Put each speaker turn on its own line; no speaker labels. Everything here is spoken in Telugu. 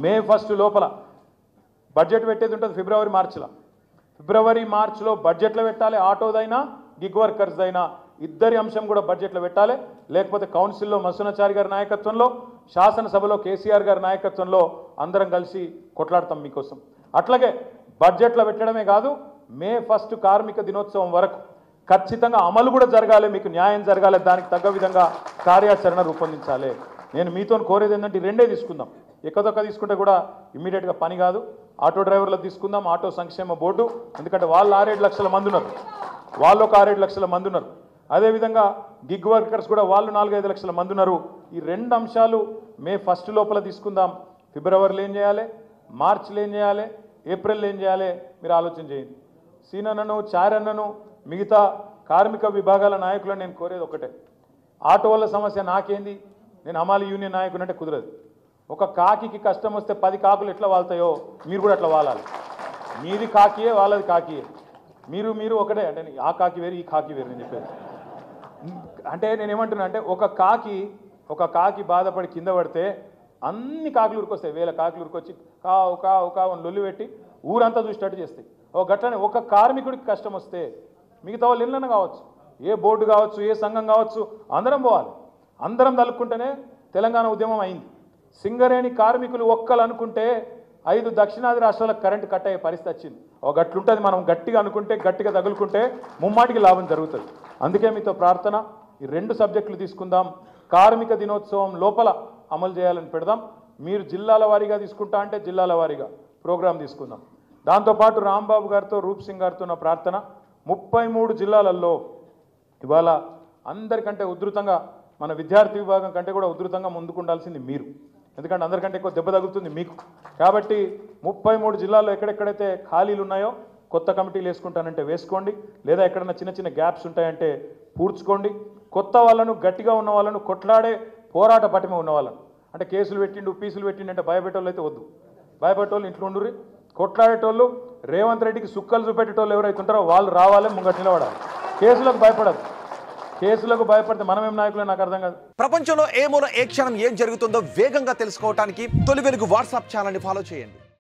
మే 1 లోపల బడ్జెట్ పెట్టేది ఉంటుంది ఫిబ్రవరి మార్చిలో బడ్జెట్లో పెట్టాలి. ఆటోదైనా గిగ్ వర్కర్స్దైనా ఇద్దరి అంశం కూడా బడ్జెట్లో పెట్టాలి. లేకపోతే కౌన్సిల్లో మసునాచారి గారి నాయకత్వంలో, శాసనసభలో కేసీఆర్ గారి నాయకత్వంలో అందరం కలిసి కొట్లాడతాం మీకోసం. అట్లాగే బడ్జెట్లో పెట్టడమే కాదు, మే 1 కార్మిక దినోత్సవం వరకు ఖచ్చితంగా అమలు కూడా జరగాలి, మీకు న్యాయం జరగాలి, దానికి తగ్గ విధంగా కార్యాచరణ రూపొందించాలి. నేను మీతో కోరేది ఏంటంటే ఈ రెండే తీసుకుందాం. ఎక్కదొక్క తీసుకుంటే కూడా ఇమ్మీడియట్గా పని కాదు. ఆటో డ్రైవర్లకు తీసుకుందాం, ఆటో సంక్షేమ బోర్డు, ఎందుకంటే వాళ్ళు 6-7 లక్షల మంది ఉన్నారు, వాళ్ళు ఒక 6-7 లక్షల మంది ఉన్నారు. అదేవిధంగా గిగ్ వర్కర్స్ కూడా వాళ్ళు 4-5 లక్షల మంది ఉన్నారు. ఈ రెండు అంశాలు మే 1 లోపల తీసుకుందాం. ఫిబ్రవరిలో ఏం చేయాలి, మార్చిలో ఏం చేయాలి, ఏప్రిల్లో ఏం చేయాలి మీరు ఆలోచన చేయండి. సీనన్నను, చారన్నను, మిగతా కార్మిక విభాగాల నాయకులను నేను కోరేది ఒకటే, ఆటో వాళ్ళ సమస్య నాకేంది, నేను హమాలి యూనియన్ నాయకుడు అంటే కుదరదు. ఒక కాకికి కష్టం వస్తే 10 కాకులు ఎట్లా వాళ్తాయో మీరు కూడా అట్లా వాలాలి. మీది కాకియే, వాళ్ళది కాకియే, మీరు ఒకటే. అంటే ఆ కాకి వేరు, ఈ కాకి వేరు. నేను చెప్పేది అంటే నేనేమంటున్నా అంటే ఒక కాకి బాధపడి కింద పడితే అన్ని కాకులు ఉరికొస్తాయి, 1000 కాకులు ఉరికొచ్చి కావు కావు కావు అని లొల్లి పెట్టి ఊరంతా చూసేటట్టు చేస్తాయి. గట్లనే ఒక కార్మికుడికి కష్టం వస్తే మిగతా వాళ్ళు ఎన్నైనా కావచ్చు, ఏ బోర్డు కావచ్చు, ఏ సంఘం కావచ్చు, అందరం పోవాలి. అందరం తలుపుకుంటేనే తెలంగాణ ఉద్యమం అయింది. సింగరేణి కార్మికులు ఒక్కలు అనుకుంటే 5 దక్షిణాది రాష్ట్రాలకు కరెంటు కట్ అయ్యే పరిస్థితి వచ్చింది. గట్లుంటుంది. మనం గట్టిగా అనుకుంటే, గట్టిగా తగులుకుంటే ముమ్మాటికి లాభం జరుగుతుంది. అందుకే మీతో ప్రార్థన, ఈ 2 సబ్జెక్టులు తీసుకుందాం, కార్మిక దినోత్సవం లోపల అమలు చేయాలని పెడదాం. మీరు జిల్లాల వారీగా తీసుకుంటా అంటే జిల్లాల వారీగా ప్రోగ్రాం తీసుకుందాం. దాంతోపాటు రాంబాబు గారితో, రూప్ సింగ్ గారితో నా ప్రార్థన, 33 జిల్లాలలో ఇవాళ అందరికంటే ఉధృతంగా, మన విద్యార్థి విభాగం కంటే కూడా ఉధృతంగా ముందుకుండాల్సింది మీరు, ఎందుకంటే అందరికంటే ఎక్కువ దెబ్బ తగులుతుంది మీకు. కాబట్టి 33 జిల్లాల్లో ఎక్కడెక్కడైతే ఖాళీలు ఉన్నాయో కొత్త కమిటీలు వేసుకుంటానంటే వేసుకోండి, లేదా ఎక్కడన్నా చిన్న చిన్న గ్యాప్స్ ఉంటాయంటే పూడ్చుకోండి. కొత్త వాళ్ళను, గట్టిగా ఉన్న వాళ్ళను, కొట్లాడే పోరాట పటిమ ఉన్న వాళ్ళను, అంటే కేసులు పెట్టిండు, పీసులు పెట్టిండు అంటే భయపెట్టోళ్ళు అయితే వద్దు. భయపెట్టోళ్ళు ఇంట్లో ఉండుర్రి. కొట్లాడేటోళ్ళు, రేవంత్ రెడ్డికి సుక్కలు చూపెట్టేటోళ్ళు ఎవరైతే ఉంటారో వాళ్ళు రావాలి, ముంగట నిలబడాలి. కేసులకు భయపడదు. కేసులకు భయపడితే మనమేం నాయకులు నాకు అర్థం కాదు.
ప్రపంచంలో ఏ మూల ఏ క్షణం ఏం జరుగుతుందో వేగంగా తెలుసుకోవడానికి తొలి వెలుగు వాట్సాప్ ఛానల్ని ఫాలో చేయండి.